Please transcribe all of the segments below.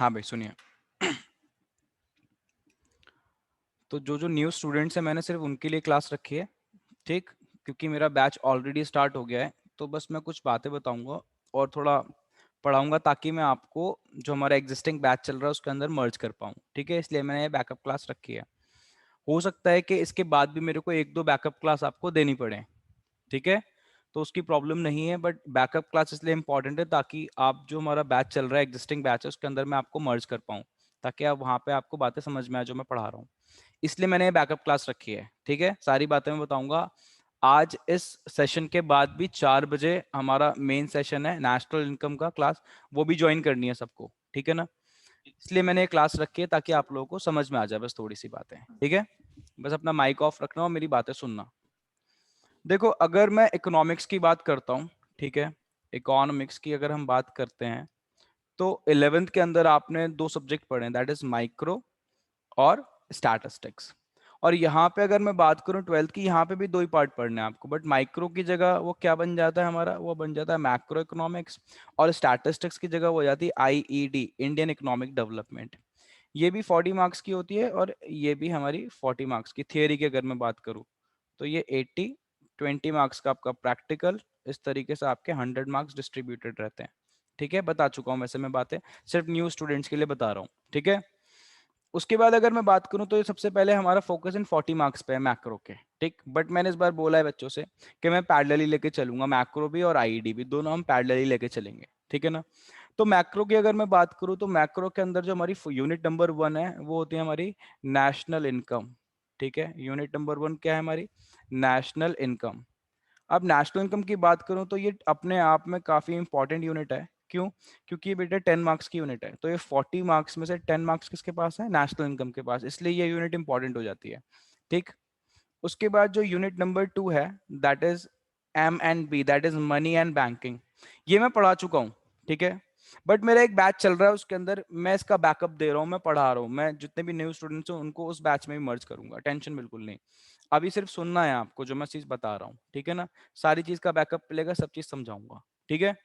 हाँ भाई सुनिए। तो जो जो न्यू स्टूडेंट्स हैं मैंने सिर्फ उनके लिए क्लास रखी है, ठीक। क्योंकि मेरा बैच ऑलरेडी स्टार्ट हो गया है, तो बस मैं कुछ बातें बताऊंगा और थोड़ा पढ़ाऊंगा ताकि मैं आपको जो हमारा एग्जिस्टिंग बैच चल रहा है उसके अंदर मर्ज कर पाऊँ, ठीक है। इसलिए मैंने ये बैकअप क्लास रखी है। हो सकता है कि इसके बाद भी मेरे को एक दो बैकअप क्लास आपको देनी पड़े, ठीक है। तो उसकी प्रॉब्लम नहीं है, बट बैकअप क्लास इसलिए इंपॉर्टेंट है ताकि आप जो हमारा बैच चल रहा है एग्जिस्टिंग बैच है उसके अंदर मैं आपको मर्ज कर पाऊँ, ताकि आप वहाँ पे आपको बातें समझ में आए जो मैं पढ़ा रहा हूँ। इसलिए मैंने ये बैकअप क्लास रखी है, ठीक है। सारी बातें मैं बताऊंगा। आज इस सेशन के बाद भी 4 बजे हमारा मेन सेशन है नेशनल इनकम का क्लास, वो भी ज्वाइन करनी है सबको, ठीक है ना। इसलिए मैंने ये क्लास रखी है ताकि आप लोगों को समझ में आ जाए बस थोड़ी सी बातें, ठीक है। बस अपना माइक ऑफ रखना और मेरी बातें सुनना। देखो, अगर मैं इकोनॉमिक्स की बात करता हूँ, ठीक है, इकोनॉमिक्स की अगर हम बात करते हैं तो 11th के अंदर आपने दो सब्जेक्ट पढ़े हैं, दैट इज माइक्रो और स्टैटिस्टिक्स। और यहाँ पे अगर मैं बात करूँ 12th की, यहाँ पे भी दो ही पार्ट पढ़ने हैं आपको, बट माइक्रो की जगह वो क्या बन जाता है हमारा, वो बन जाता है मैक्रो इकोनॉमिक्स। और स्टैटिस्टिक्स की जगह हो जाती है आईईडी, इंडियन इकोनॉमिक डेवलपमेंट। ये भी 40 मार्क्स की होती है और ये भी हमारी 40 मार्क्स की। थियरी की अगर मैं बात करूँ तो ये 80, 20 मार्क्स का आपका प्रैक्टिकल, इस तरीके से आपके 100 मार्क्स डिस्ट्रीब्यूटेड रहते हैं, ठीक है। बता चुका हूँ वैसे मैं बातें, सिर्फ न्यू स्टूडेंट्स के लिए बता रहा हूँ, ठीक है। उसके बाद अगर मैं बात करूं तो ये सबसे पहले हमारा फोकस इन 40 मार्क्स पे है मैक्रो के, ठीक। बट मैंने इस बार बोला है बच्चों से कि मैं पैरेलली लेके चलूंगा, मैक्रो भी और आईईडी भी, दोनों हम पैरेलली लेके चलेंगे, ठीक है ना। तो मैक्रो की अगर मैं बात करूं तो मैक्रो के अंदर जो हमारी यूनिट नंबर 1 है वो होती है हमारी नेशनल इनकम, ठीक है। यूनिट नंबर 1 क्या है हमारी, नेशनल इनकम। अब नेशनल इनकम की बात करूं तो ये अपने आप में काफी इंपॉर्टेंट यूनिट है। क्यों? क्योंकि ये बेटा 10 मार्क्स की यूनिट है, तो ये 40 मार्क्स में से 10 मार्क्स किसके पास है, नेशनल इनकम के पास, इसलिए ये यूनिट इंपॉर्टेंट हो जाती है, ठीक। उसके बाद जो यूनिट नंबर 2 है, that is M&B, that is money and banking. ये मैं पढ़ा चुका हूँ, ठीक है। बट मेरा एक बैच चल रहा है उसके अंदर मैं इसका बैकअप दे रहा हूँ, मैं पढ़ा रहा हूँ, मैं जितने भी न्यू स्टूडेंट्स हैं उनको उस बैच में भी मर्ज करूंगा, टेंशन बिल्कुल नहीं। अभी सिर्फ सुनना है आपको जो मैं चीज बता रहा हूँ, ठीक है ना। सारी चीज का बैकअप मिलेगा, सब चीज समझाऊंगा, ठीक है।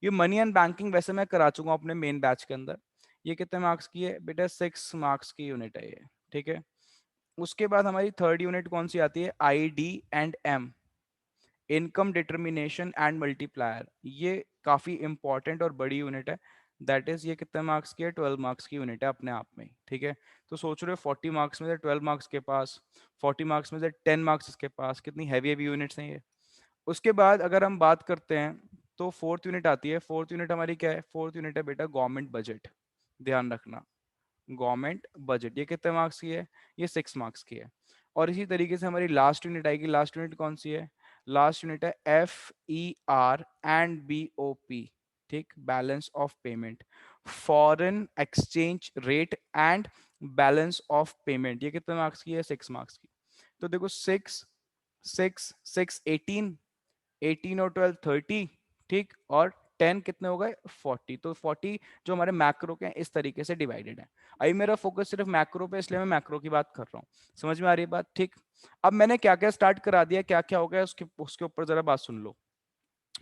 ये मनी एंड बैंकिंग वैसे मैं करा चुका हूँ अपने मेन बैच के अंदर। ये कितने मार्क्स की है बेटा, 6 मार्क्स की यूनिट है ये, ठीक है। उसके बाद हमारी थर्ड यूनिट कौन सी आती है, IDM, income determination and multiplier. ये काफी इंपॉर्टेंट और बड़ी यूनिट है, दैट इज ये कितने मार्क्स की है, 12 मार्क्स की यूनिट है अपने आप में, ठीक है। तो सोच रहे हो 40 मार्क्स में से 12 मार्क्स के पास, 40 मार्क्स में से 10 मार्क्स इसके पास, कितनी हैवी हैवी यूनिट्स हैं ये। उसके बाद अगर हम बात करते हैं तो फोर्थ यूनिट आती है। फोर्थ यूनिट हमारी क्या है, फोर्थ यूनिट है बेटा गवर्नमेंट बजट, ध्यान रखना, गवर्नमेंट बजट। ये कितने मार्क्स की है, ये 6 मार्क्स की है। और इसी तरीके से हमारी लास्ट यूनिट आएगी। लास्ट यूनिट कौन सी है, लास्ट यूनिट है FER&BOP, ठीक, balance of payment, foreign exchange rate and balance of payment. ये कितने मार्क्स की है, 6 मार्क्स की। तो देखो 6 6 6 18, 18 और 12 30, ठीक। और 10 कितने हो गए, 40। तो 40 जो हमारे मैक्रो के हैं इस तरीके से डिवाइडेड है। अभी मेरा फोकस सिर्फ मैक्रो पे, इसलिए मैं मैक्रो की बात कर रहा हूँ। समझ में आ रही है बात, ठीक। अब मैंने क्या क्या स्टार्ट करा दिया, क्या क्या हो गया, उसके उसके ऊपर जरा बात सुन लो।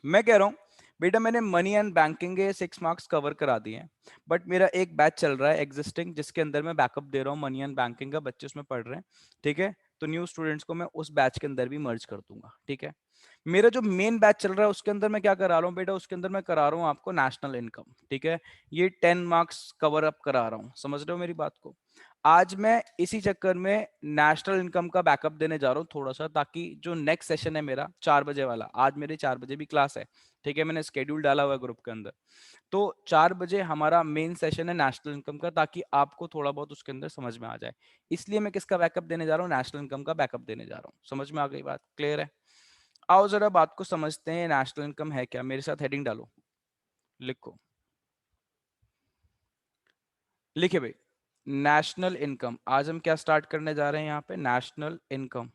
मैं कह रहा हूँ बेटा मैंने मनी एंड बैंकिंग के 6 मार्क्स कवर करा दिए हैं, बट मेरा एक बैच चल रहा है एग्जिस्टिंग जिसके अंदर मैं बैकअप दे रहा हूँ मनी एंड बैंकिंग का, बच्चे उसमें पढ़ रहे हैं, ठीक है। तो न्यू स्टूडेंट्स को मैं उस बैच के अंदर भी मर्ज कर दूंगा, ठीक है। मेरा जो मेन बैच चल रहा है उसके अंदर मैं क्या करा रहा हूँ बेटा, उसके अंदर मैं करा रहा हूँ आपको नेशनल इनकम, ठीक है। ये 10 मार्क्स कवर अप करा रहा हूँ, समझ रहे हो मेरी बात को। आज मैं इसी चक्कर में नेशनल इनकम का बैकअप देने जा रहा हूँ थोड़ा सा, ताकि जो नेक्स्ट सेशन है मेरा 4 बजे वाला, आज मेरे 4 बजे भी क्लास है, ठीक है। मैंने स्केड्यूल डाला हुआ है ग्रुप के अंदर। तो 4 बजे हमारा मेन सेशन है नेशनल इनकम का, ताकि आपको थोड़ा बहुत उसके अंदर समझ में आ जाए। इसलिए मैं किसका बैकअप देने जा रहा हूँ, नेशनल इनकम का बैकअप देने जा रहा हूँ। समझ में आ गई बात, क्लियर है। आओ जरा बात को समझते हैं, नेशनल इनकम है क्या, मेरे साथ हेडिंग डालो, लिखो, लिखे भाई, नेशनल इनकम। आज हम क्या स्टार्ट करने जा रहे हैं यहाँ पे, नेशनल इनकम।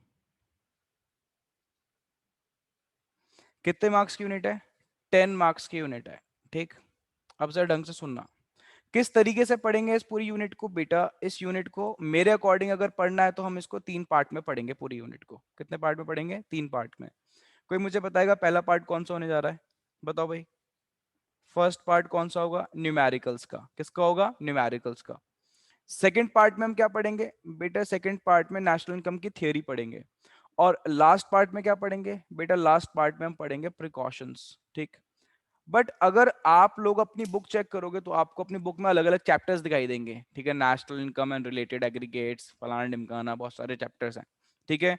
कितने मार्क्स की यूनिट है, 10 मार्क्स की यूनिट है, ठीक। अब जरा ढंग से सुनना, किस तरीके से पढ़ेंगे इस पूरी यूनिट को बेटा। इस यूनिट को मेरे अकॉर्डिंग अगर पढ़ना है तो हम इसको 3 पार्ट में पढ़ेंगे, पूरी यूनिट को कितने पार्ट में पढ़ेंगे, 3 पार्ट में। कोई मुझे बताएगा पहला पार्ट कौन सा होने जा रहा है, बताओ भाई। फर्स्ट पार्ट कौन सा होगा? न्यूमेरिकल्स का। किसका होगा? न्यूमेरिकल्स का। सेकंड पार्ट में हम क्या पढ़ेंगे बेटा? सेकंड पार्ट में नेशनल इनकम की थियरी पढ़ेंगे। और लास्ट पार्ट में क्या पढ़ेंगे बेटा? लास्ट पार्ट में हम पढ़ेंगे प्रिकॉशंस। ठीक। बट अगर आप लोग अपनी बुक चेक करोगे तो आपको अपनी बुक में अलग अलग चैप्टर्स दिखाई देंगे। ठीक है, national income and related aggregates, फलाना ढिमकाना, बहुत सारे चैप्टर्स हैं। ठीक है,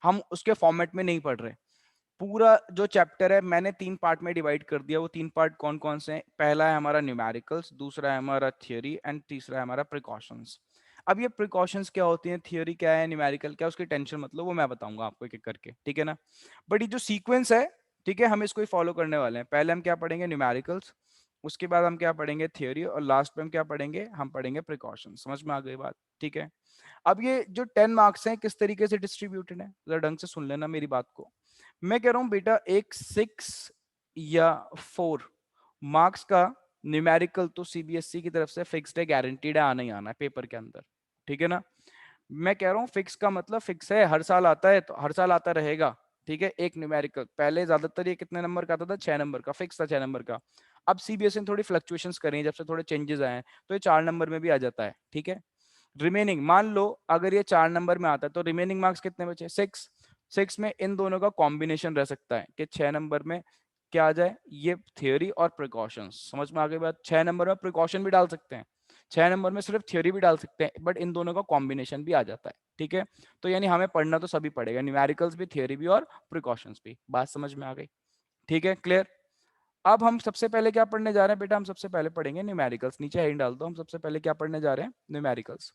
हम उसके फॉर्मेट में नहीं पढ़ रहे। पूरा जो चैप्टर है मैंने 3 पार्ट में डिवाइड कर दिया। वो 3 पार्ट कौन कौन से हैं? पहला है हमारा न्यूमेरिकल्स, दूसरा है हमारा थियोरी, एंड तीसरा है हमारा प्रिकॉशंस। अब ये प्रिकॉशंस क्या होती हैं, थियोरी क्या है, न्यूमेरिकल क्या है, उसकी टेंशन मतलब वो मैं बताऊंगा आपको एक एक करके। ठीक है ना? बट ये जो सीक्वेंस है, ठीक है, हम इसको ही फॉलो करने वाले हैं। पहले हम क्या पढ़ेंगे? न्यूमेरिकल्स। उसके बाद हम क्या पढ़ेंगे? थियोरी। और लास्ट में हम क्या पढ़ेंगे? हम पढ़ेंगे प्रिकॉशन। समझ में आ गई बात? ठीक है। अब ये जो 10 मार्क्स हैं किस तरीके से डिस्ट्रीब्यूटेड है, जरा ढंग से सुन लेना मेरी बात को। मैं कह रहा हूं बेटा, एक 6 या 4 मार्क्स का न्यूमेरिकल तो सीबीएसई की तरफ से फिक्स्ड है, गारंटीड है, आना ही आना है पेपर के अंदर। ठीक है ना? मैं कह रहा हूँ फिक्स का मतलब फिक्स है, हर साल आता है तो हर साल आता रहेगा। ठीक है, एक न्यूमेरिकल। पहले ज्यादातर ये कितने नंबर का आता था? 6 नंबर का, फिक्स था 6 नंबर का। अब सीबीएसई ने थोड़ी फ्लक्चुएशंस करी हैं, जब से थोड़े चेंजेस आए हैं, तो ये 4 नंबर में भी आ जाता है। ठीक है। रिमेनिंग मान लो अगर ये 4 नंबर में आता है तो रिमेनिंग मार्क्स कितने बचे? 6। 6 में इन दोनों का कॉम्बिनेशन रह सकता है कि 6 नंबर में क्या आ जाए? ये थियोरी और प्रिकॉशंस। समझ में आ गई बात? 6 नंबर में प्रिकॉशन भी डाल सकते हैं, 6 नंबर में सिर्फ थ्योरी भी डाल सकते हैं, बट इन दोनों का कॉम्बिनेशन भी आ जाता है। ठीक है, तो यानी हमें पढ़ना तो सभी पड़ेगा, न्यूमेरिकल्स भी, थ्योरी भी और प्रिकॉशंस भी। बात समझ में आ गई? ठीक है, क्लियर। अब हम सबसे पहले क्या पढ़ने जा रहे हैं बेटा? हम सबसे पहले पढ़ेंगे न्यूमेरिकल्स। नीचे हेडिंग डाल दो, हम सबसे पहले क्या पढ़ने जा रहे हैं? न्यूमेरिकल्स।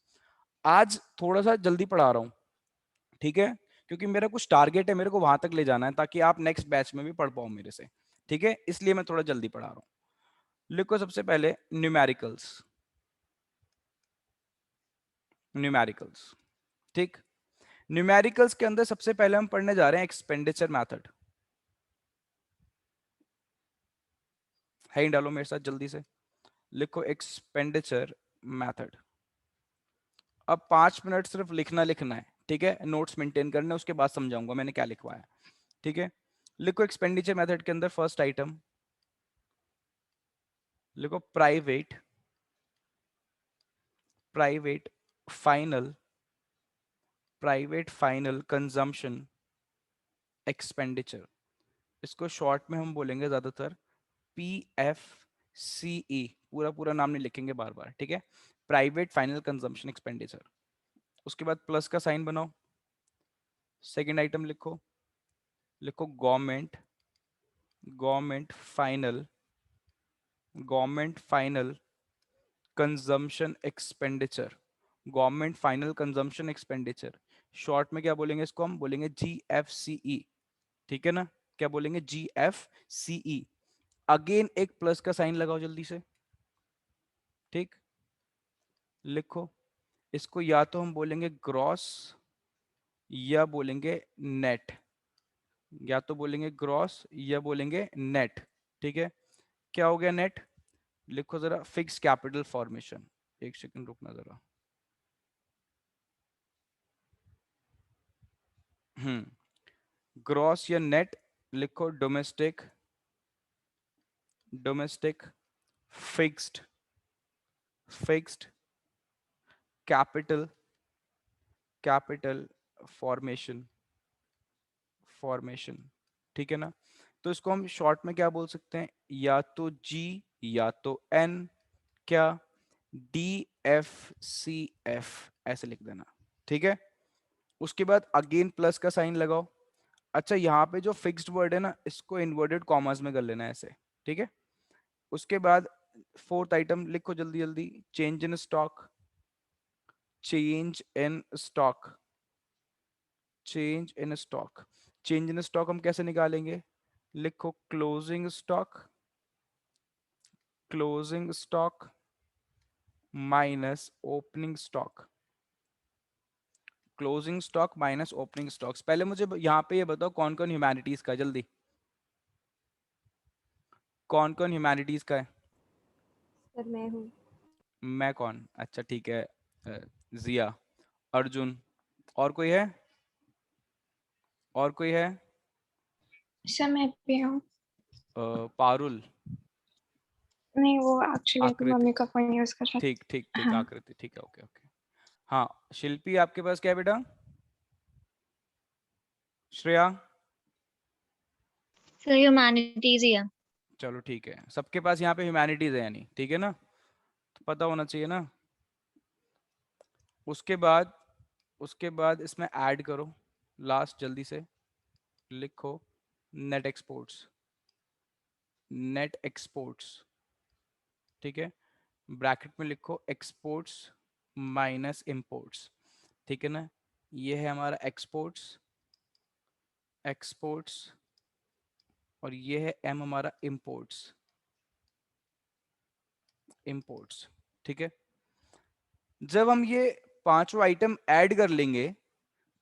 आज थोड़ा सा जल्दी पढ़ा रहा हूँ, ठीक है, क्योंकि मेरा कुछ टारगेट है, मेरे को वहां तक ले जाना है ताकि आप नेक्स्ट बैच में भी पढ़ पाओ मेरे से। ठीक है, इसलिए मैं थोड़ा जल्दी पढ़ा रहा हूँ। लिखो सबसे पहले न्यूमेरिकल्स। न्यूमेरिकल्स। ठीक। न्यूमेरिकल्स के अंदर सबसे पहले हम पढ़ने जा रहे हैं एक्सपेंडिचर मेथड। है डालो मेरे साथ जल्दी से। लिखो एक्सपेंडिचर मेथड। अब 5 मिनट सिर्फ लिखना लिखना है, ठीक है, नोट्स मेंटेन करना, उसके बाद समझाऊंगा मैंने क्या लिखवाया। ठीक है, लिखो एक्सपेंडिचर मेथड के अंदर फर्स्ट आइटम लिखो private private final private final consumption expenditure. इसको शॉर्ट में हम बोलेंगे ज्यादातर PFCE। पूरा पूरा नाम नहीं लिखेंगे बार बार, ठीक है। Private final consumption expenditure. उसके बाद प्लस का साइन बनाओ। सेकंड आइटम लिखो, लिखो government government final government final consumption expenditure. Government final consumption expenditure, short में क्या बोलेंगे? इसको हम बोलेंगे GFCE। ठीक है ना? क्या बोलेंगे? GFCE। अगेन एक प्लस का साइन लगाओ जल्दी से। ठीक, लिखो इसको, या तो हम बोलेंगे ग्रॉस या बोलेंगे नेट, या तो बोलेंगे ग्रॉस या बोलेंगे नेट। ठीक है, क्या हो गया नेट? लिखो जरा फिक्स कैपिटल फॉर्मेशन। एक सेकंड रुकना जरा। ग्रॉस या नेट। लिखो domestic domestic fixed fixed capital capital formation formation. ठीक है ना? तो इसको हम शॉर्ट में क्या बोल सकते हैं? या तो जी या तो एन, क्या DFCF ऐसे लिख देना। ठीक है, उसके बाद अगेन प्लस का साइन लगाओ। अच्छा, यहाँ पे जो फिक्स्ड वर्ड है ना, इसको इन्वर्टेड कॉमर्स में कर लेना है ऐसे। ठीक है, उसके बाद फोर्थ आइटम लिखो जल्दी जल्दी, change in stock change in stock change in stock. Change in stock हम कैसे निकालेंगे? लिखो closing stock minus opening stock. Closing stock minus opening stocks. पहले मुझे यहाँ पे ये बताओ कौन कौन ह्यूमैनिटीज का है, जल्दी कौन कौन ह्यूमैनिटीज का है? सर मैं हूँ। मैं कौन? अच्छा ठीक है, जिया, अर्जुन, और कोई है? और कोई है? सर मैं भी हूँ। पारुल, नहीं, वो एक्चुअली अभी आकृति, मम्मी का फोन यूज कर रहा ठीक ठीक था। ठीक, हाँ आकृति, ठीक है, ओके ओके। हाँ, शिल्पी आपके पास क्या है बेटा? श्रेया? सर ह्यूमैनिटीज ही है। चलो ठीक है, सबके पास यहाँ पे ह्यूमैनिटीज है यानी, ठीक है ना, तो पता होना चाहिए ना। उसके बाद, उसके बाद इसमें ऐड करो, लास्ट जल्दी से लिखो, नेट एक्सपोर्ट्स, नेट एक्सपोर्ट्स, ठीक है, ब्रैकेट में लिखो एक्सपोर्ट्स माइनस इंपोर्ट्स, ठीक है ना। ये है हमारा एक्सपोर्ट्स, एक्सपोर्ट्स, और ये है एम हमारा इंपोर्ट्स, इंपोर्ट्स, ठीक है। जब हम ये पांचों आइटम ऐड कर लेंगे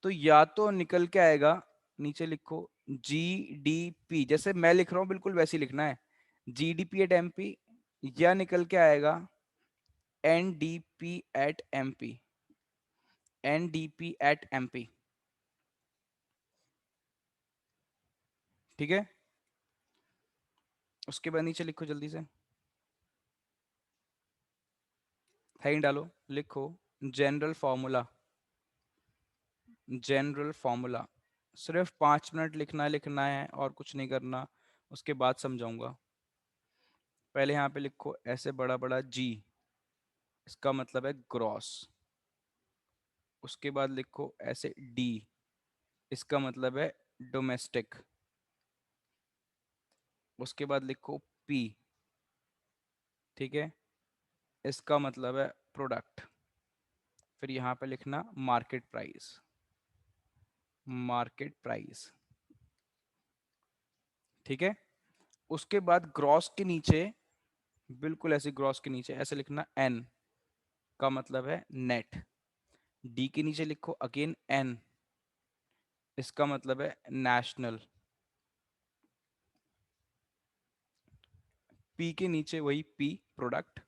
तो या तो निकल के आएगा, नीचे लिखो जीडीपी, जैसे मैं लिख रहा हूं बिल्कुल वैसे ही लिखना है, जीडीपी एट एमपी, या निकल के आएगा NDP at MP, NDP at MP, ठीक है। उसके बाद नीचे लिखो जल्दी से, हेडिंग डालो, लिखो जनरल फॉर्मूला, जनरल फॉर्मूला, सिर्फ 5 मिनट लिखना है और कुछ नहीं करना, उसके बाद समझाऊंगा। पहले यहाँ पे लिखो ऐसे बड़ा बड़ा जी, इसका मतलब है ग्रॉस। उसके बाद लिखो ऐसे डी, इसका मतलब है डोमेस्टिक। उसके बाद लिखो पी, ठीक है, इसका मतलब है प्रोडक्ट। फिर यहाँ पे लिखना मार्केट प्राइस, मार्केट प्राइस, ठीक है। उसके बाद ग्रॉस के नीचे, बिल्कुल ऐसे ग्रॉस के नीचे ऐसे लिखना एन, का मतलब है नेट। डी के नीचे लिखो अगेन एन, इसका मतलब है नेशनल। पी के नीचे वही पी, प्रोडक्ट।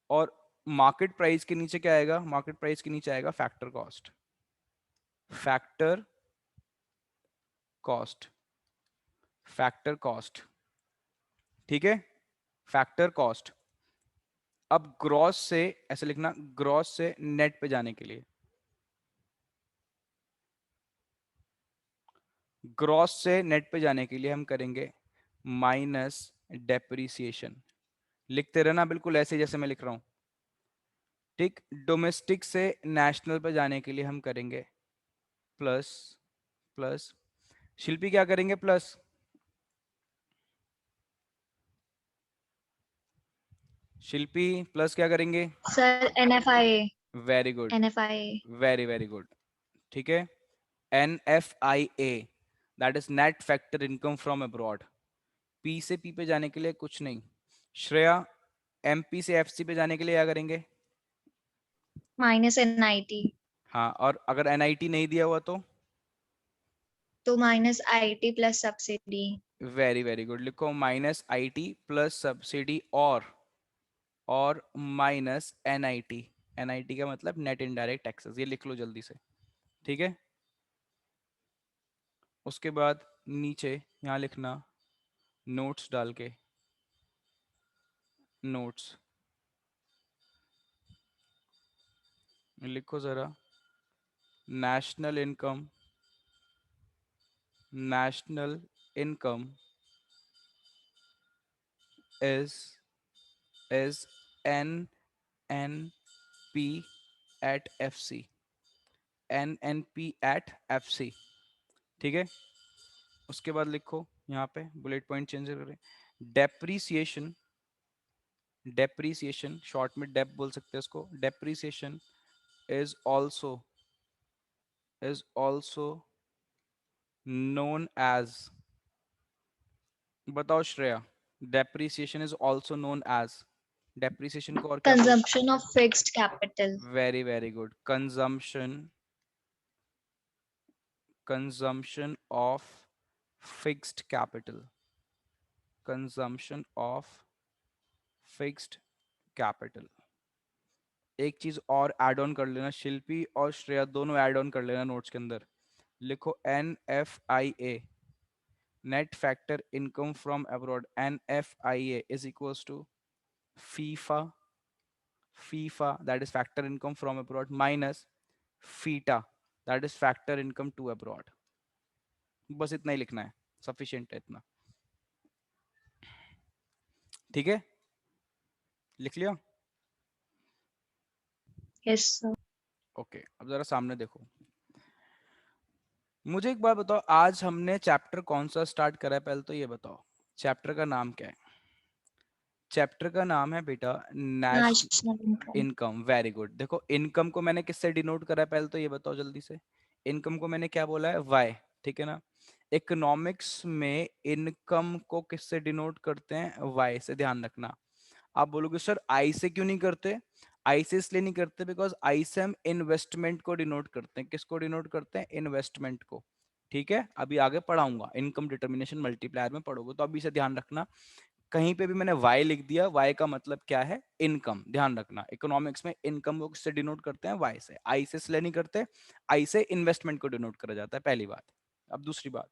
और मार्केट प्राइस के नीचे क्या आएगा? मार्केट प्राइस के नीचे आएगा factor cost, factor cost, factor cost, ठीक है, फैक्टर कॉस्ट। अब ग्रॉस से ऐसे लिखना, ग्रॉस से नेट पे जाने के लिए, ग्रॉस से नेट पे जाने के लिए हम करेंगे माइनस डेप्रिसिएशन। लिखते रहना बिल्कुल ऐसे जैसे मैं लिख रहा हूं, ठीक। डोमेस्टिक से नेशनल पे जाने के लिए हम करेंगे प्लस, प्लस। शिल्पी क्या करेंगे? प्लस। शिल्पी प्लस क्या करेंगे? Sir NFIA, very good, NFIA। Very very good, ठीक है। N F I A, that is net factor income from abroad. P से पी पे जाने के लिए कुछ नहीं। श्रेया, एमपी से एफसी पे जाने के लिए क्या करेंगे? माइनस NIT, हाँ, और अगर एनआईटी नहीं दिया हुआ तो? तो minus IT plus subsidy. Very very good, लिखो माइनस आईटी प्लस सब्सिडी, और माइनस एनआईटी। एनआईटी का मतलब नेट इनडायरेक्ट टैक्सेस, ये लिख लो जल्दी से, ठीक है। उसके बाद नीचे यहाँ लिखना, नोट्स डाल के, नोट्स लिखो जरा, national income, national income is is N N P eight F N, N N P eight F सी, ठीक है। उसके बाद लिखो यहाँ पे बुलेट पॉइंट चेंज करें, डेप्रीसिएशन, डेप्रीसिएशन शॉर्ट में डेप बोल सकते हैं इसको, depreciation is also, is also known as, बताओ Shreya, depreciation is also known as, depreciation को और क्या बोल? Consumption of fixed capital. Very very good, consumption, consumption of fixed capital, consumption of fixed capital. एक चीज और ऐड ऑन कर लेना, शिल्पी और श्रेया दोनों ऐड ऑन कर लेना नोट्स के अंदर, लिखो N F I A, net factor income from abroad, NFIA, is equals to FIFA, that is factor income from abroad, minus FITA, that is factor income to abroad. बस इतना ही लिखना है, sufficient है इतना, ठीक है, लिख लिया? Yes, sir. ओके, अब जरा सामने देखो, मुझे एक बात बताओ, आज हमने चैप्टर कौन सा स्टार्ट करा है, पहले तो ये बताओ, चैप्टर का नाम क्या है? चैप्टर का नाम है बेटा national National income. Income. Very good. देखो इनकम को मैंने किससे डिनोट करा है, पहले तो ये बताओ जल्दी से। इनकम को मैंने क्या बोला है, वाई, ठीक है ना। इकोनॉमिक्स में इनकम को किससे डिनोट करते हैं, वाई से, ध्यान रखना। आप बोलोगे सर आई से क्यों नहीं करते, आई से इसलिए नहीं करते बिकॉज आई से हम इन्वेस्टमेंट को डिनोट करते हैं। किसको डिनोट करते हैं, इन्वेस्टमेंट को, ठीक है। अभी आगे पढ़ाऊंगा, इनकम डिटर्मिनेशन मल्टीप्लायर में पढ़ोगे, तो अभी से ध्यान रखना, कहीं पे भी मैंने y लिख दिया, y का मतलब क्या है, इनकम। ध्यान रखना, इकोनॉमिक्स में इनकम को किससे डिनोट करते हैं, y से। आई से इसलिए नहीं करते, आई से इन्वेस्टमेंट को डिनोट करा जाता है, पहली बात। अब दूसरी बात,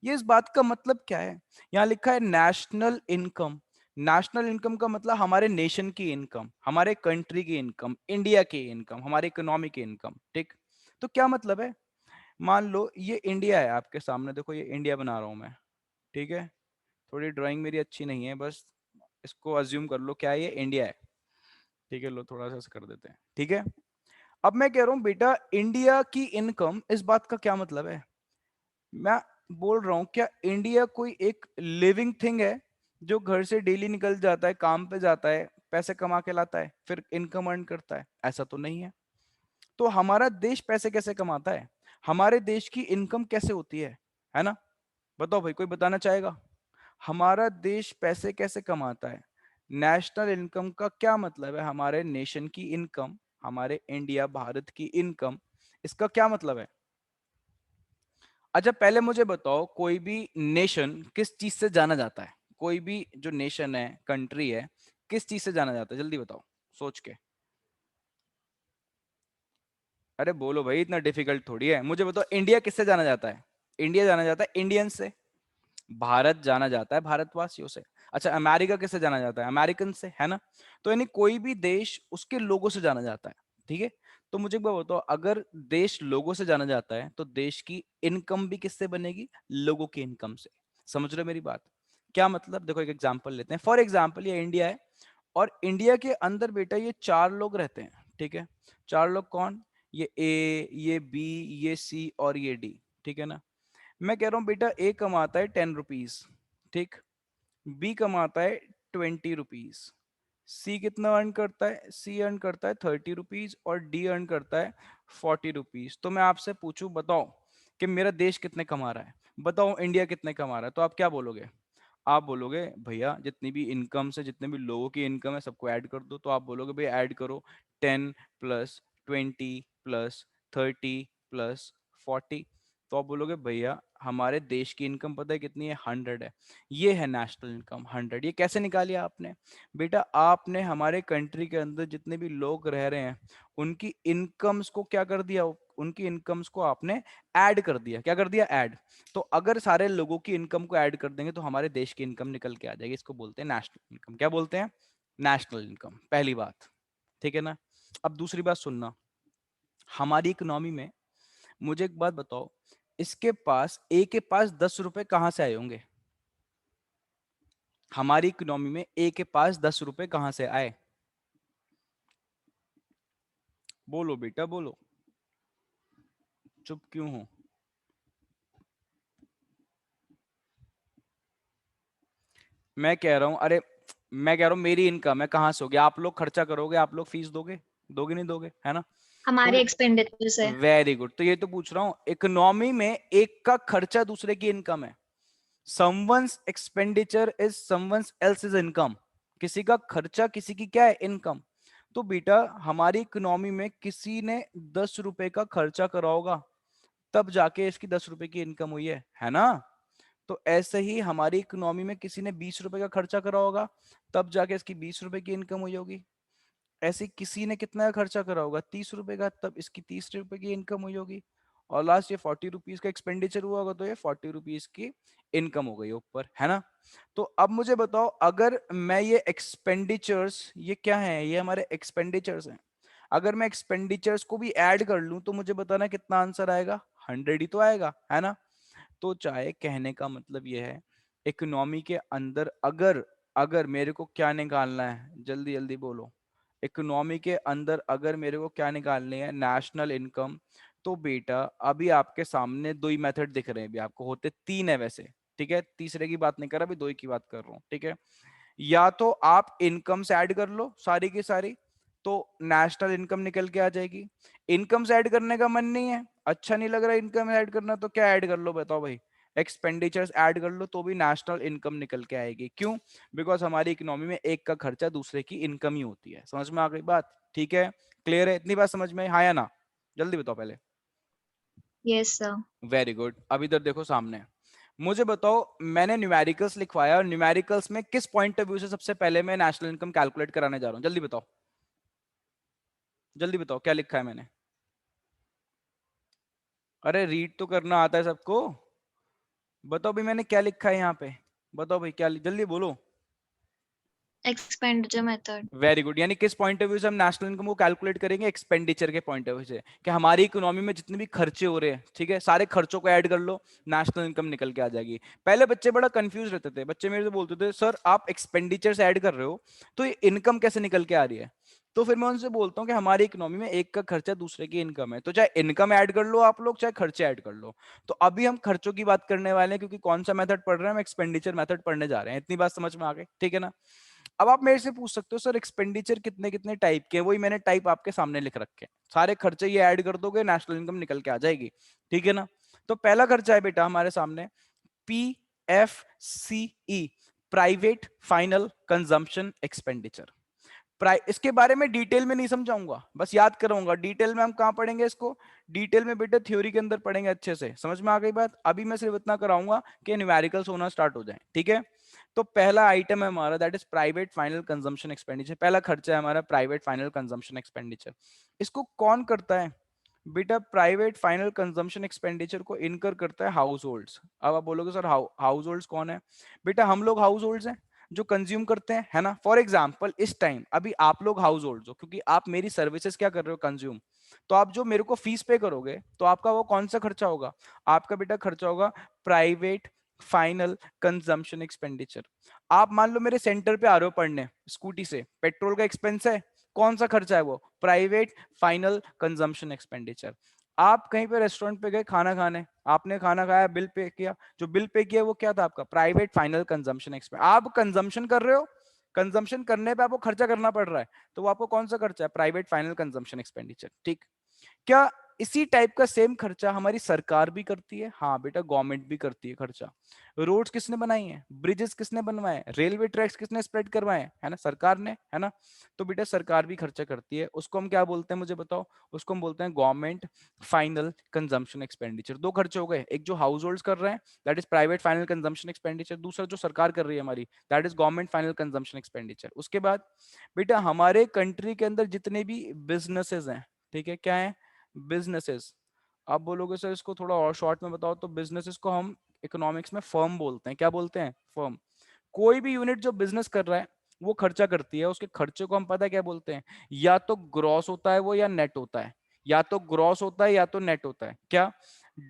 ये इस बात का मतलब क्या है, यहाँ लिखा है नेशनल इनकम। नेशनल इनकम का मतलब हमारे नेशन की इनकम, हमारे कंट्री की इनकम, इंडिया की इनकम, हमारे इकोनॉमी की इनकम, ठीक। तो क्या मतलब है, मान लो ये इंडिया है आपके सामने, देखो ये इंडिया बना रहा हूं मैं, ठीक है। थोड़ी ड्राइंग मेरी अच्छी नहीं है, बस इसको अज्यूम कर लो क्या है, ये इंडिया है, ठीक है। लो थोड़ा सा कर देते हैं, ठीक है। अब मैं कह रहा हूं बेटा इंडिया की इनकम, इस बात का क्या मतलब है, मैं बोल रहा हूं क्या इंडिया कोई एक लिविंग थिंग है जो घर से डेली निकल जाता है, काम पे जाता है, पैसे कमा के लाता है, फिर इनकम अर्न करता है, ऐसा तो नहीं है। तो हमारा देश पैसे कैसे कमाता है, हमारे देश की इनकम कैसे होती है ना। बताओ भाई, कोई बताना चाहेगा, हमारा देश पैसे कैसे कमाता है, नेशनल इनकम का क्या मतलब है, हमारे नेशन की इनकम, हमारे इंडिया भारत की इनकम, इसका क्या मतलब है। अच्छा पहले मुझे बताओ, कोई भी नेशन किस चीज से जाना जाता है, कोई भी जो नेशन है, कंट्री है, किस चीज से जाना जाता है, जल्दी बताओ सोच के। अरे बोलो भाई, इतना डिफिकल्ट थोड़ी है, मुझे बताओ इंडिया किससे जाना जाता है, इंडिया जाना जाता है इंडियन से, भारत जाना जाता है भारतवासियों से। अच्छा अमेरिका किससे जाना जाता है, अमेरिकन से, है ना। तो यानी कोई भी देश उसके लोगों से जाना जाता है, ठीक है। तो मुझे एक बात बताओ, अगर देश लोगों से जाना जाता है तो देश की इनकम भी किससे बनेगी, लोगों की इनकम से। समझ रहे हो मेरी बात, क्या मतलब, देखो एक एग्जाम्पल लेते हैं। फॉर एग्जाम्पल ये इंडिया है, और इंडिया के अंदर बेटा ये चार लोग रहते हैं, ठीक है। चार लोग कौन, ये ए, ये बी, ये सी और ये डी, ठीक है ना। मैं कह रहा हूं बेटा ए कमाता है 10 रुपीज, ठीक। बी कमाता है 20 रुपीज, सी कितना अर्न करता है, सी अर्न करता है 30 रुपीज, और डी अर्न करता है 40 रुपीज। तो मैं आपसे पूछूं, बताओ कि मेरा देश कितने कमा रहा है, बताओ इंडिया कितने कमा रहा है, तो आप क्या बोलोगे, आप बोलोगे भैया जितनी भी इनकम से, जितने भी लोगों की इनकम है सबको ऐड कर दो। तो आप बोलोगे भैया ऐड करो, 10 + 20 + 30 + 40। तो आप बोलोगे भैया हमारे देश की इनकम पता है कितनी है, 100 है। ये है नेशनल इनकम 100। ये कैसे निकालिया आपने, बेटा आपने हमारे कंट्री के अंदर जितने भी लोग रह रहे हैं उनकी इनकम्स को क्या कर दिया, उनकी इनकम्स को आपने ऐड कर दिया। क्या कर दिया, ऐड। तो अगर सारे लोगों की इनकम को ऐड कर देंगे तो हमारे देश की इनकम निकल के आ जाएगी। इसको बोलते हैं नेशनल इनकम। क्या बोलते हैं, नेशनल इनकम, पहली बात, ठीक है ना। अब दूसरी बात सुनना, हमारी इकोनॉमी में, मुझे एक बात बताओ, इसके पास ए के पास 10 रुपए कहां से आए होंगे, हमारी इकोनॉमी में ए के पास 10 रुपए कहां से आए, बोलो बेटा बोलो, चुप क्यों हो। मैं कह रहा हूं, अरे मैं कह रहा हूं मेरी इनकम है, कहां से होगी, आप लोग खर्चा करोगे, आप लोग फीस दोगे, दोगे नहीं दोगे, है ना। तो हमारे एक्सपेंडिचर से। वेरी गुड, तो ये तो पूछ रहा हूं, इकोनॉमी में एक का खर्चा दूसरे की इनकम है। someone's expenditure is someone else's income। किसी का खर्चा किसी की क्या है, इनकम। तो बेटा हमारी इकोनॉमी में किसी ने 10 रुपए का खर्चा करा होगा, तब जाके इसकी 10 रुपए की इनकम हुई है ना। तो ऐसे ही हमारी इकोनॉमी में किसी ने 20 रुपए का खर्चा करा होगा, तब जाके इसकी 20 रुपए की इनकम हुई होगी। ऐसे किसी ने कितना का खर्चा करा होगा, 30 रुपए का, तब इसकी 30 रुपए की इनकम हुई होगी। और लास्ट ये 40 रुपीज का एक्सपेंडिचर हुआ होगा, तो ये 40 रुपीज की इनकम हो गई ऊपर, है ना। तो अब मुझे बताओ, अगर मैं ये एक्सपेंडिचर्स, ये क्या है, ये हमारे एक्सपेंडिचर्स हैं, अगर मैं एक्सपेंडिचर्स को भी ऐड कर लूं तो मुझे बताना कितना आंसर आएगा, 100 ही तो आएगा, है ना। तो चाहे कहने का मतलब ये है, इकोनॉमी के अंदर अगर अगर मेरे को क्या निकालना है, जल्दी जल्दी बोलो, इकोनॉमी के अंदर अगर मेरे को क्या निकालनी है, नेशनल इनकम, तो बेटा अभी आपके सामने दो ही मेथड दिख रहे हैं, अभी आपको होते तीन है वैसे, ठीक है, तीसरे की बात नहीं कर रहा, अभी दो ही की बात कर रहा हूँ, ठीक है। या तो आप इनकम से ऐड कर लो सारी की सारी, तो नेशनल इनकम निकल के आ जाएगी। इनकम से ऐड करने का मन नहीं है, अच्छा नहीं लग रहा इनकम ऐड करना, तो क्या ऐड कर लो बताओ भाई, एक्सपेंडिचर्स ऐड कर लो, तो भी नेशनल इनकम निकल के आएगी। क्यों? बिकॉज हमारी इकोनॉमी में एक का खर्चा दूसरे की इनकम ही होती है। समझ में आ गई बात? ठीक है, क्लियर है, इतनी बात समझ में, हाँ या ना? जल्दी बताओ पहले। Yes, sir. Very good. अब इधर देखो सामने, मुझे बताओ, मैंने न्यूमेरिकल्स लिखवाया और न्यूमेरिकल्स में किस पॉइंट ऑफ व्यू से सबसे पहले मैं नेशनल इनकम कैलकुलेट कराने जा रहा हूं, जल्दी बताओ, जल्दी बताओ क्या लिखा है मैंने। अरे रीड तो करना आता है सबको, बताओ भाई मैंने क्या लिखा है यहाँ पे, बताओ भाई क्या, जल्दी बोलो। Expenditure method. वेरी गुड, यानी किस पॉइंट ऑफ व्यू से हम नेशनल इनकम को कैलकुलेट करेंगे, एक्सपेंडिचर के पॉइंट ऑफ व्यू से, कि हमारी इकोनॉमी में जितने भी खर्चे हो रहे हैं, ठीक है, सारे खर्चों को ऐड कर लो, नेशनल इनकम निकल के आ जाएगी। पहले बच्चे बड़ा कंफ्यूज रहते थे, बच्चे मेरे से बोलते थे सर आप एक्सपेंडिचर से ऐड कर रहे हो तो ये इनकम कैसे निकल के आ रही है। तो फिर मैं उनसे बोलता हूँ कि हमारी इकोनॉमी में एक का खर्चा दूसरे की इनकम है, तो चाहे इनकम ऐड कर लो आप लोग, चाहे खर्चे ऐड कर लो। तो अभी हम खर्चों की बात करने वाले हैं, क्योंकि कौन सा मेथड पढ़ रहे हैं, हम एक्सपेंडिचर मेथड पढ़ने जा रहे हैं। इतनी बात समझ में आ गई, ठीक है ना। अब आप मेरे से पूछ सकते हो सर एक्सपेंडिचर कितने कितने टाइप के हैं, वही मैंने टाइप आपके सामने लिख रखे हैं, सारे खर्चे ये ऐड कर दोगे नेशनल इनकम निकल के आ जाएगी, ठीक है ना। तो पहला खर्चा है बेटा हमारे सामने PFCE, private final consumption expenditure. इसके बारे में डिटेल में नहीं समझाऊंगा, बस याद कराऊंगा। डिटेल में हम कहां पढ़ेंगे इसको, डिटेल में बेटा थ्योरी के अंदर पढ़ेंगे अच्छे से, समझ में आ गई बात। अभी मैं सिर्फ इतना कराऊंगा कि न्यूमेरिकल्स होना स्टार्ट हो जाए, ठीक है। तो पहला आइटम है हमारा, that is private final consumption expenditure. पहला खर्चा है हमारा प्राइवेट फाइनल कंजम्पशन एक्सपेंडिचर। इसको कौन करता है बेटा? प्राइवेट फाइनल कंजम्पशन एक्सपेंडिचर को इनकर करता है हाउस होल्ड्स। अब आप बोलोगे सर हाउस होल्ड्स कौन है? बेटा हम लोग हाउस होल्ड्स हैं जो कंज्यूम करते हैं, है ना। फॉर एग्जाम्पल इस टाइम अभी आप लोग हाउस होल्ड्स हो, क्योंकि आप मेरी सर्विसेज क्या कर रहे हो, कंज्यूम। तो आप जो मेरे को फीस पे करोगे, तो आपका वो कौन सा खर्चा होगा? आपका बेटा खर्चा होगा प्राइवेट फाइनल कंजम्पशन एक्सपेंडिचर। आप मान लो मेरे सेंटर पे आ रहे हो पढ़ने स्कूटी से, पेट्रोल का एक्सपेंस है, कौन सा खर्चा है वो? Private final consumption expenditure. आप कहीं पे रेस्टोरेंट पे गए खाना खाने, आपने खाना खाया, बिल पे किया, जो बिल पे किया वो क्या था आपका? Private final consumption expense. आप कंजम्पशन कर रहे हो, कंजम्पशन करने पे आपको खर्चा करना पड़ रहा है, तो वो आपको कौन सा खर्चा है? प्राइवेट फाइनल कंजम्पशन एक्सपेंडिचर, ठीक। क्या इसी टाइप का सेम खर्चा हमारी सरकार भी करती है? हाँ बेटा गवर्नमेंट भी करती है खर्चा। रोड्स किसने बनाई है? ब्रिजेस किसने बनवाए? रेलवे ट्रैक्स किसने स्प्रेड करवाए? है ना, सरकार ने, है ना। तो बेटा सरकार भी खर्चा करती है, उसको हम क्या बोलते हैं मुझे बताओ? उसको हम बोलते हैं गवर्नमेंट फाइनल कंजम्पशन एक्सपेंडिचर। दो खर्चे हो गए, एक जो हाउस होल्ड कर रहे हैं that is private final consumption expenditure, दूसरा जो सरकार कर रही है हमारी that is government final consumption expenditure. उसके बाद बेटा हमारे कंट्री के अंदर जितने भी बिजनेसेस हैं, ठीक है, क्या है? बिजनेसेस। आप बोलोगे सर इसको थोड़ा और शॉर्ट में बताओ, तो बिजनेसेस को हम इकोनॉमिक्स में फर्म बोलते हैं। क्या बोलते हैं? फर्म। कोई भी यूनिट जो बिजनेस कर रहा है वो खर्चा करती है, उसके खर्चे को हम पता है क्या बोलते हैं? या तो ग्रॉस होता है वो, या नेट होता है। या तो ग्रॉस होता है या तो नेट होता है। क्या?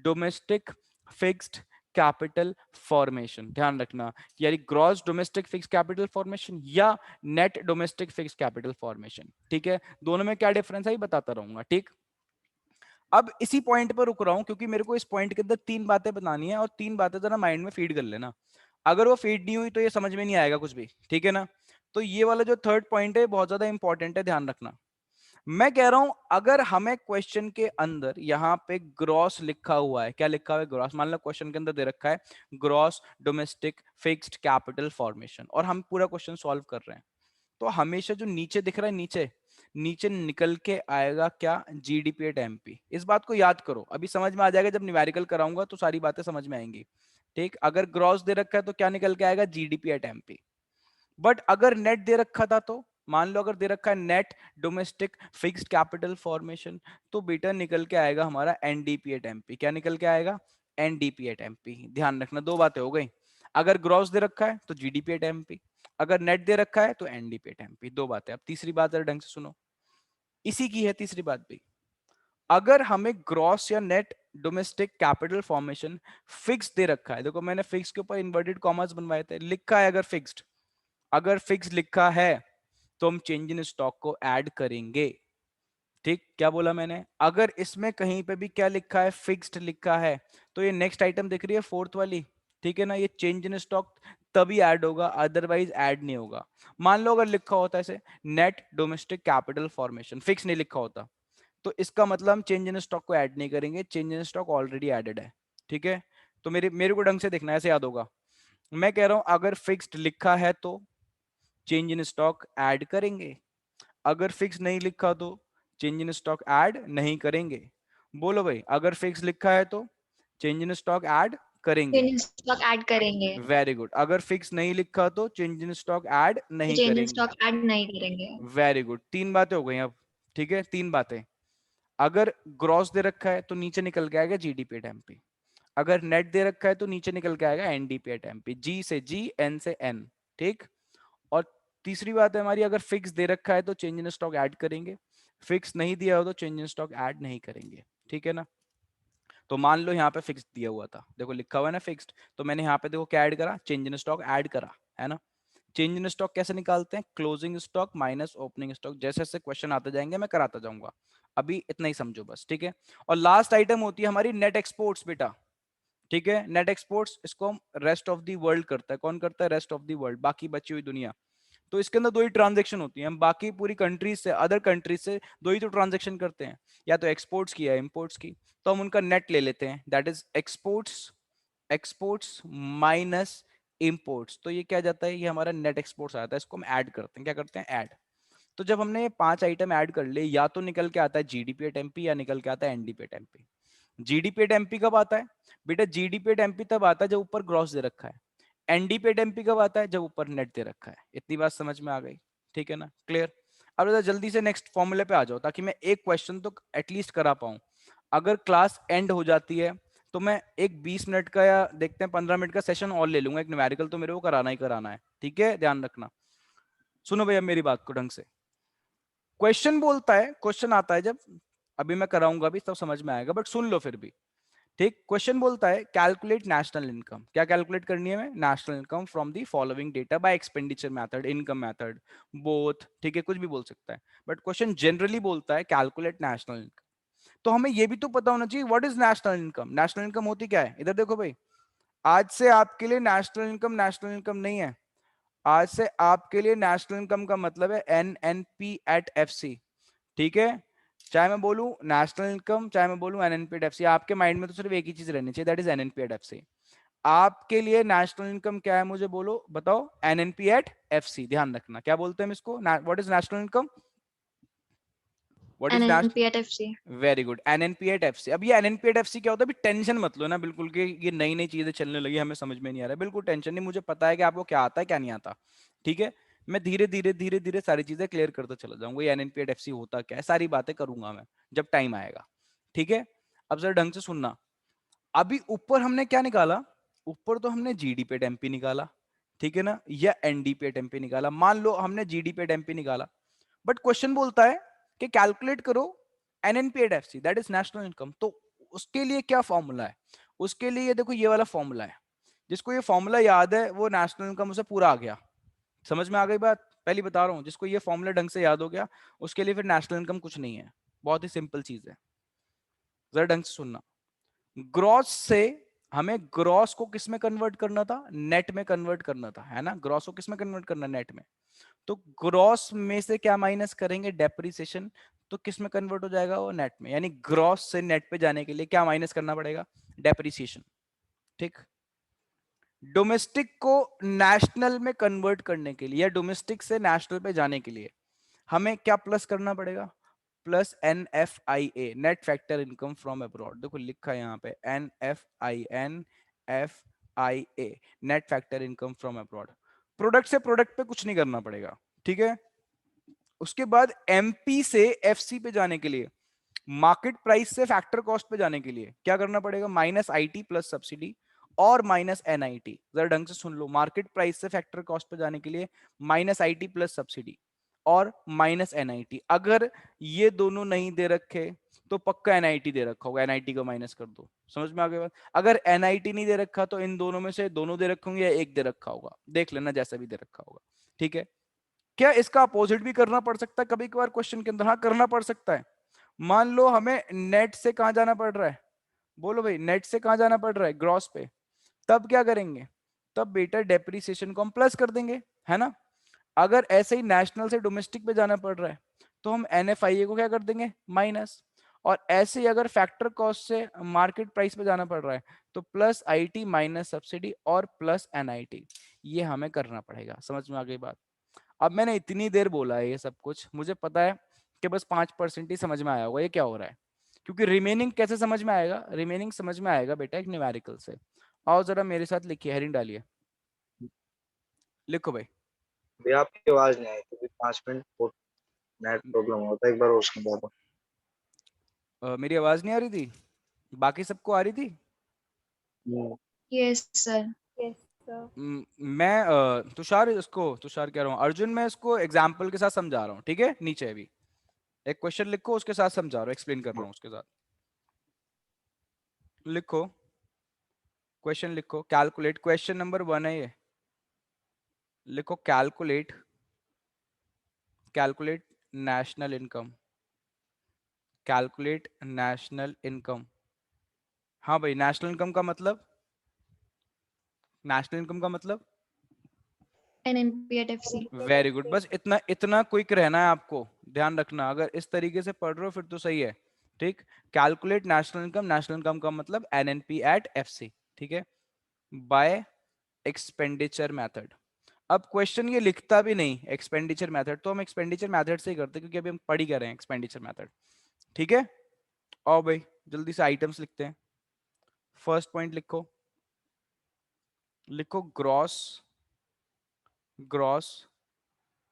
डोमेस्टिक फिक्स्ड कैपिटल फॉर्मेशन, ध्यान रखना, यानी gross domestic fix capital formation या net domestic fix capital formation, ठीक है। दोनों में क्या डिफरेंस है बताता रहूंगा, ठीक। अब इसी पॉइंट पर रुक रहा हूं क्योंकि मेरे को इस पॉइंट के अंदर तीन बातें बतानी है, और तीन बातें जरा माइंड में फीड कर लेना। अगर वो फीड नहीं हुई तो ये समझ में नहीं आएगा कुछ भी, ठीक है ना। तो ये वाला जो थर्ड पॉइंट है बहुत ज्यादा इंपॉर्टेंट है, ध्यान रखना। मैं कह रहा हूं अगर हमें क्वेश्चन के अंदर यहाँ पे ग्रॉस लिखा हुआ है, क्या लिखा हुआ है? ग्रॉस। मान लो क्वेश्चन के अंदर दे रखा है gross domestic fixed capital formation, और हम पूरा क्वेश्चन सॉल्व कर रहे हैं, तो हमेशा जो नीचे दिख रहा है, नीचे नीचे निकल के आएगा क्या? GDP at MP. इस बात को याद करो, अभी समझ में आ जाएगा, जब न्यूमेरिकल कराऊंगा तो सारी बातें समझ में आएंगी, ठीक। अगर ग्रॉस दे रखा है तो क्या निकल के आएगा? GDP at MP. बट अगर नेट दे रखा था तो मान लो अगर दे रखा है net domestic fixed capital formation, तो बेटा निकल के आएगा हमारा एनडीपी एट एमपी। क्या निकल के आएगा? NDP at MP. ध्यान रखना, दो बातें हो गई। अगर ग्रॉस दे रखा है तो जीडीपी एट एमपी, अगर नेट दे रखा है तो एनडीपी एट एमपी। दो बातें। अब तीसरी बात जरा ढंग से सुनो, इसी की है तीसरी बात भी। अगर हमें ग्रॉस या net domestic capital formation fix दे रखा है, देखो मैंने फिक्स के ऊपर इन्वर्टेड कॉमर्स बनवाए थे, लिखा है अगर फिक्स्ड, अगर फिक्स लिखा है तो हम चेंज इन स्टॉक को ऐड करेंगे। ठीक, क्या बोला मैंने? अगर इसमें कहीं पे भी क्या लिखा है, फिक्स्ड लिखा है, तो ये नेक्स्ट आइटम दिख रही है फोर्थ वाली, ठीक है ना, ये चेंज इन स्टॉक तभी ऐड होगा, अदरवाइज ऐड नहीं होगा। मान लो अगर लिखा होता है ऐसे net domestic capital formation, fix नहीं लिखा होता, तो इसका मतलब हम चेंज इन स्टॉक को ऐड नहीं करेंगे, change in stock already added है। ठीक है, तो मेरे मेरे को ढंग से देखना है, ऐसे याद होगा। मैं कह रहा हूं अगर फिक्स्ड लिखा है तो चेंज इन स्टॉक ऐड करेंगे, अगर फिक्स नहीं लिखा तो चेंज इन स्टॉक ऐड नहीं करेंगे। बोलो भाई, अगर फिक्स लिखा है तो चेंज इन स्टॉक ऐड करेंगे। चेंज इन स्टॉक ऐड करेंगे। Very good. अगर फिक्स नहीं लिखा तो चेंज इन स्टॉक ऐड तो नहीं चेंज इन करेंगे। स्टॉक ऐड नहीं करेंगे। वेरी गुड, तीन बातें हो गई अब। ठीक है, तीन बातें। अगर ग्रॉस दे रखा है तो नीचे निकल के आएगा जीडीपी एट एमपी, अगर नेट दे रखा है तो नीचे निकल के आएगा एनडीपी एट एमपी, जी से जी, एन से एन। ठीक, और तीसरी बात है हमारी, अगर फिक्स दे रखा है तो चेंज इन स्टॉक ऐड करेंगे, फिक्स नहीं दिया हो तो चेंज इन स्टॉक ऐड नहीं करेंगे। ठीक है ना? तो मान लो यहाँ पे फिक्स दिया हुआ था, देखो लिखा हुआ है ना फिक्स्ड, तो मैंने यहाँ पे देखो क्या ऐड करा, चेंज इन स्टॉक ऐड करा, है ना? चेंज इन स्टॉक कैसे निकालते हैं? Closing stock minus opening stock. जैसे जैसे क्वेश्चन आते जाएंगे मैं कराता जाऊंगा, अभी इतना ही समझो बस। ठीक है, और लास्ट आइटम होती है हमारी नेट एक्सपोर्ट्स बेटा। ठीक है, नेट एक्सपोर्ट्स, इसको हम रेस्ट ऑफ दी वर्ल्ड करता है। कौन करता है? रेस्ट ऑफ दी वर्ल्ड, बाकी बची हुई दुनिया। तो इसके अंदर दो ही ट्रांजेक्शन होती है, हम बाकी पूरी कंट्रीज से, अदर कंट्रीज से दो ही तो ट्रांजेक्शन करते हैं, या तो एक्सपोर्ट्स की या इंपोर्ट्स की। तो हम उनका नेट ले लेते हैं, that is exports, exports minus imports. तो ये क्या जाता है, ये हमारा नेट एक्सपोर्ट्स आता है, इसको हम ऐड करते हैं। क्या करते हैं? ऐड। तो जब हमने ये पांच आइटम ऐड कर ले, या तो निकल के आता है जीडीपी एट एमपी या निकल के आता है NDP at MP. GDP at MP कब आता है बेटा? जीडीपी एट एमपी तब आता है जब ऊपर ग्रॉस दे रखा है। एनडीपी एट एमपी कब आता है? जब ऊपर नेट दे रखा है। इतनी बात समझ में आ गई? ठीक है ना, क्लियर? अब जरा जल्दी से नेक्स्ट फॉर्मूले पे आ जाओ, ताकि मैं एक क्वेश्चन तो एटलीस्ट करा पाऊं। अगर क्लास एंड हो जाती है तो मैं एक 20 मिनट का या देखते हैं 15 मिनट का सेशन और ले लूंगा, एक न्यूमेरिकल तो मेरे को कराना ही कराना है। ठीक है, ध्यान रखना। सुनो भैया मेरी बात को ढंग से। क्वेश्चन बोलता है, क्वेश्चन आता है जब, अभी मैं कराऊंगा भी तब समझ में आएगा, बट सुन लो फिर भी। ठीक, क्वेश्चन बोलता है कैलकुलेट नेशनल इनकम। क्या कैलकुलेट करनी है? मैं national income from the following data bye expenditure method, income method, both. ठीक है, कुछ भी बोल सकता है, बट क्वेश्चन जनरली बोलता है कैलकुलेट नेशनल इनकम। तो हमें ये भी तो पता होना चाहिए what is national income. National income होती क्या है? इधर देखो भाई, आज से आपके लिए नेशनल इनकम नहीं है। आज से आपके लिए नेशनल इनकम का मतलब है एनएनपी एट एफसी। ठीक है, चाहे मैं बोलूं नेशनल इनकम, चाहे मैं बोलूं एनएनपी एट एफसी, आपके माइंड में तो सिर्फ एक ही चीज रहनी चाहिए, that is NNP at FC. आपके लिए नेशनल इनकम क्या है? मुझे बोलो, बताओ। NNP at FC. ध्यान रखना, क्या बोलते हैं हम इसको? What is national income? What is national? NNP at FC. Very good, NNP at FC. अब ये एनएनपी एट एफसी क्या होता है? अभी टेंशन मत लो ना बिल्कुल कि ये नई नई चीजें चलने लगी, हमें समझ में नहीं आ रहा है। बिल्कुल टेंशन नहीं, मुझे पता है कि आपको क्या आता है क्या नहीं आता। ठीक है, मैं धीरे धीरे सारी चीजें क्लियर करता चला जाऊंगा। ये एनएनपी एट एफसी होता क्या है, सारी बातें करूंगा मैं जब टाइम आएगा। ठीक है, अब जरा ढंग से सुनना। अभी ऊपर हमने क्या निकाला? ऊपर तो हमने जीडीपी एट एमपी निकाला, ठीक है ना, या एनडीपी एट एमपी निकाला। मान लो हमने जीडीपी एट एमपी निकाला, बट क्वेश्चन बोलता है कि कैलकुलेट करो NNP at FC, that is national income. तो उसके लिए क्या फॉर्मूला है? उसके लिए ये देखो, ये वाला फॉर्मूला है। जिसको ये फॉर्मूला याद है वो नेशनल इनकम उसे पूरा आ गया। समझ में आ गई बात? पहली बता रहा हूं, जिसको ये फॉर्मूला ढंग से याद हो गया उसके लिए फिर नेशनल इनकम कुछ नहीं है, बहुत ही सिंपल चीज है। जरा ढंग से सुनना। ग्रॉस से हमें ग्रॉस को किस में कन्वर्ट करना था? नेट में कन्वर्ट करना था, है ना? ग्रॉस को किस में कन्वर्ट करना? नेट में। तो ग्रॉस में से क्या माइनस करेंगे? डेप्रिसिएशन। तो किस में कन्वर्ट हो जाएगा? वो नेट में। यानी ग्रॉस से नेट पे जाने के लिए क्या माइनस करना पड़ेगा? डेप्रिसिएशन। ठीक, डोमेस्टिक को नेशनल में कन्वर्ट करने के लिए या डोमेस्टिक से नेशनल पे जाने के लिए हमें क्या प्लस करना पड़ेगा? Plus NFIA, net factor income from abroad. देखो लिखा है यहाँ पे NFIA, net factor income from abroad. Product से प्रोडक्ट पे कुछ नहीं करना पड़ेगा, ठीक है? उसके बाद एमपी से एफसी पे जाने के लिए, मार्केट प्राइस से फैक्टर कॉस्ट पे जाने के लिए क्या करना पड़ेगा, माइनस आईटी प्लस सब्सिडी और माइनस एनआईटी। जरा ढंग से सुन लो, मार्केट प्राइस से फैक्टर कॉस्ट पे जाने के लिए माइनस आईटी प्लस सब्सिडी और माइनस एनआईटी। अगर ये दोनों नहीं दे रखे तो पक्का एनआईटी दे रखा होगा, एनआईटी को माइनस कर दो। समझ में आ गया बात? अगर एनआईटी नहीं दे रखा तो इन दोनों में से दोनों दे रखे होंगे या एक दे रखा होगा, देख लेना जैसा भी दे रखा होगा। ठीक है, क्या इसका अपोजिट भी करना पड़ सकता है कभी कभार क्वेश्चन के अंदर? हाँ करना पड़ सकता है। मान लो हमें नेट से कहां जाना पड़ रहा है, बोलो भाई, नेट से कहां जाना पड़ रहा है, ग्रॉस पे। तब क्या करेंगे, तब बेटा डेप्रिसिएशन को हम प्लस कर देंगे, है ना। अगर ऐसे ही नेशनल से डोमेस्टिक पे जाना पड़ रहा है तो हम एनएफआईए को क्या कर देंगे, माइनस। और ऐसे ही अगर फैक्टर कॉस्ट से मार्केट प्राइस पे जाना पड़ रहा है तो प्लस आईटी माइनस सब्सिडी और प्लस एनआईटी, ये हमें करना पड़ेगा। समझ में आ गई बात? अब मैंने इतनी देर बोला है ये सब कुछ, मुझे पता है कि बस 5% ही समझ में आया होगा ये क्या हो रहा है, क्योंकि रिमेनिंग कैसे समझ में आएगा, रिमेनिंग समझ में आएगा बेटा एक न्यूमेरिकल से। आओ जरा मेरे साथ लिखिए, हेडिंग डालिए, लिखो भाई। भैया आपकी आवाज नहीं आई थी, 5 मिनट नेट प्रॉब्लम होता है, एक बार और उसके बाद। मेरी आवाज नहीं आ रही थी, बाकी सबको आ रही थी? Yes sir. मैं तुषार, इसको तुषार कह रहा हूँ, अर्जुन, मैं इसको एग्जाम्पल के साथ समझा रहा हूँ, ठीक है। नीचे अभी एक क्वेश्चन लिखो, उसके साथ समझा रहा हूँ, एक्सप्लेन कर रहा हूँ उसके साथ। लिखो क्वेश्चन, लिखो कैलकुलेट, क्वेश्चन नंबर 1 है ये। लिखो calculate, calculate national income, calculate national income. हाँ भाई, नेशनल इनकम का मतलब, नेशनल इनकम का मतलब NNP at FC. Very good, बस इतना इतना क्विक रहना है आपको, ध्यान रखना। अगर इस तरीके से पढ़ रहे हो फिर तो सही है, ठीक। Calculate national income, national income का मतलब एनएनपी एट एफसी, ठीक है, बाय एक्सपेंडिचर मेथड। अब क्वेश्चन ये लिखता भी नहीं एक्सपेंडिचर मेथड, तो हम एक्सपेंडिचर मेथड से ही करते हैं क्योंकि अभी हम पढ़ ही कर रहे हैं एक्सपेंडिचर मेथड, ठीक है। आओ भाई जल्दी से आइटम्स लिखते हैं। फर्स्ट पॉइंट लिखो, लिखो gross, gross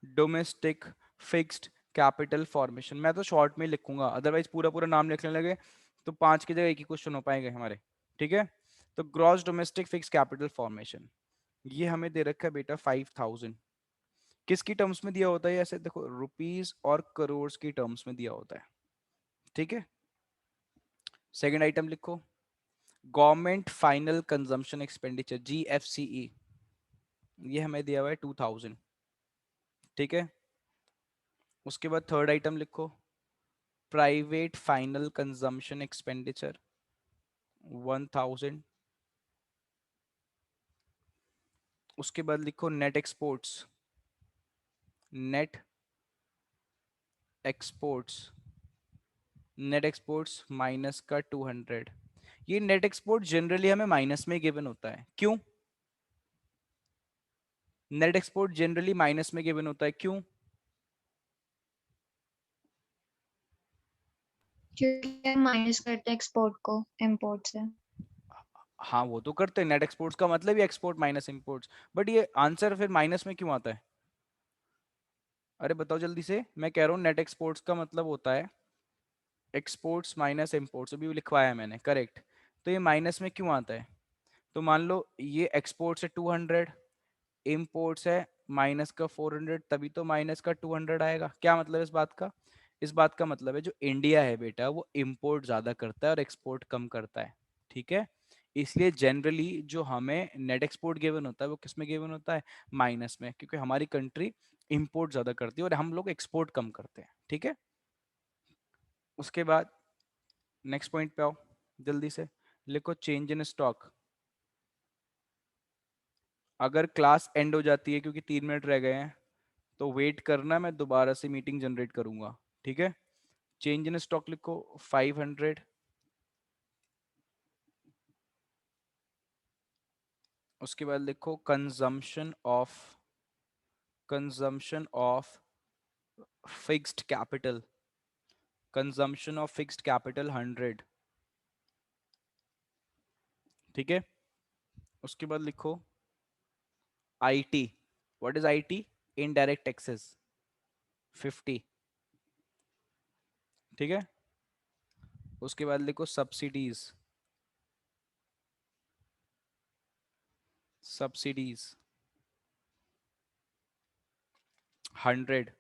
domestic fixed capital formation. मैं तो शॉर्ट में लिखूंगा, अदरवाइज पूरा पूरा नाम लिखने लगे तो 5 की जगह एक ही क्वेश्चन हो पाएंगे हमारे, ठीक है। तो gross domestic fix capital formation, ये हमें दे रखा है बेटा 5000। किसकी टर्म्स में दिया होता है? ऐसे देखो, रुपीस और करोड़ की टर्म्स में दिया होता है, ठीक है। सेकंड आइटम लिखो, government final consumption expenditure, GFCE, ये हमें दिया हुआ है 2000, ठीक है। उसके बाद थर्ड आइटम लिखो, प्राइवेट फाइनल कंजम्पशन एक्सपेंडिचर 1000। उसके बाद लिखो net exports, net exports, net exports minus का 200। ये नेट एक्सपोर्ट जनरली हमें माइनस में गिवन होता है, क्यों? नेट एक्सपोर्ट जनरली माइनस में गिवन होता है, क्यों? क्योंकि हम माइनस करते हैं एक्सपोर्ट को इम्पोर्ट से। हाँ वो तो करते हैं, नेट एक्सपोर्ट्स का मतलब ही एक्सपोर्ट माइनस इंपोर्ट्स, बट ये आंसर फिर माइनस में क्यों आता है? अरे बताओ जल्दी से, मैं कह रहा हूँ नेट एक्सपोर्ट्स का मतलब होता है एक्सपोर्ट्स माइनस इंपोर्ट्स, अभी लिखवाया है मैंने, करेक्ट। तो ये माइनस में क्यों आता है? तो मान लो ये एक्सपोर्ट्स है 200, इम्पोर्ट्स है माइनस का 400, तभी तो माइनस का 200 आएगा। क्या मतलब इस बात का? इस बात का मतलब है जो इंडिया है बेटा वो इम्पोर्ट ज्यादा करता है और एक्सपोर्ट कम करता है, ठीक है। इसलिए जनरली जो हमें नेट एक्सपोर्ट गिवन होता है वो किस में गिवन होता है? माइनस में, क्योंकि हमारी कंट्री इम्पोर्ट ज्यादा करती है और हम लोग एक्सपोर्ट कम करते हैं, ठीक है। उसके बाद नेक्स्ट पॉइंट पे आओ जल्दी से, लिखो चेंज इन स्टॉक। अगर क्लास एंड हो जाती है क्योंकि 3 मिनट रह गए हैं तो वेट करना, मैं दोबारा से मीटिंग जनरेट करूंगा, ठीक है। चेंज इन स्टॉक लिखो 500। उसके बाद लिखो consumption of fixed capital, consumption of fixed capital 100, ठीक है। उसके बाद लिखो IT, what is IT? Indirect taxes 50, ठीक है, उसके बाद लिखो सब्सिडीज, सब्सिडीज 100,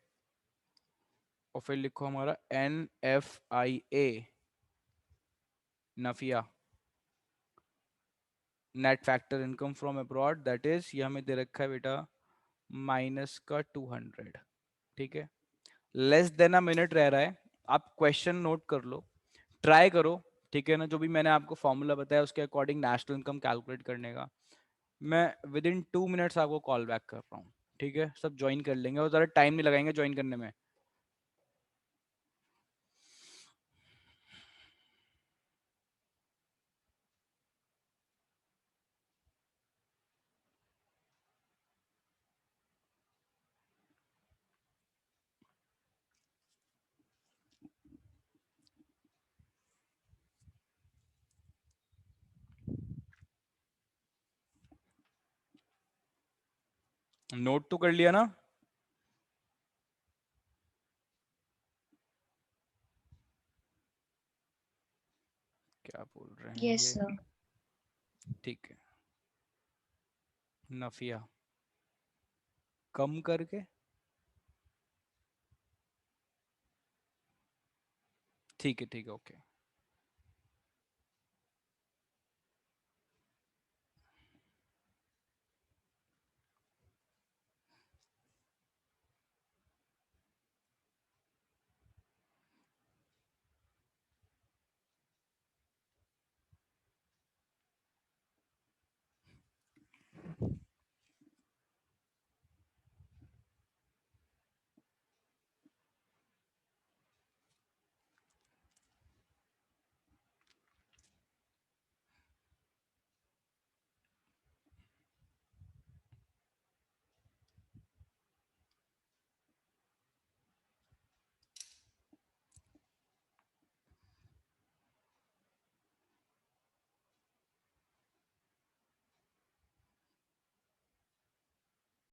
और फिर लिखो हमारा NFIA, नफिया, net factor income from abroad, that is ये हमें दे रखा है बेटा माइनस का 200। ठीक है, लेस देन अ मिनट रह रहा है, आप क्वेश्चन नोट कर लो, ट्राई करो। ठीक है ना, जो भी मैंने आपको फॉर्मूला बताया उसके अकॉर्डिंग नेशनल इनकम कैलकुलेट करने का, मैं विद इन 2 मिनट्स आपको कॉल बैक कर रहा हूँ। ठीक है, सब ज्वाइन कर लेंगे और ज़्यादा टाइम नहीं लगाएंगे ज्वाइन करने में। नोट तो कर लिया ना? क्या बोल रहे हैं Yes, ये? sir. ठीक है, नफिया कम करके, ठीक है ठीक है, ओके।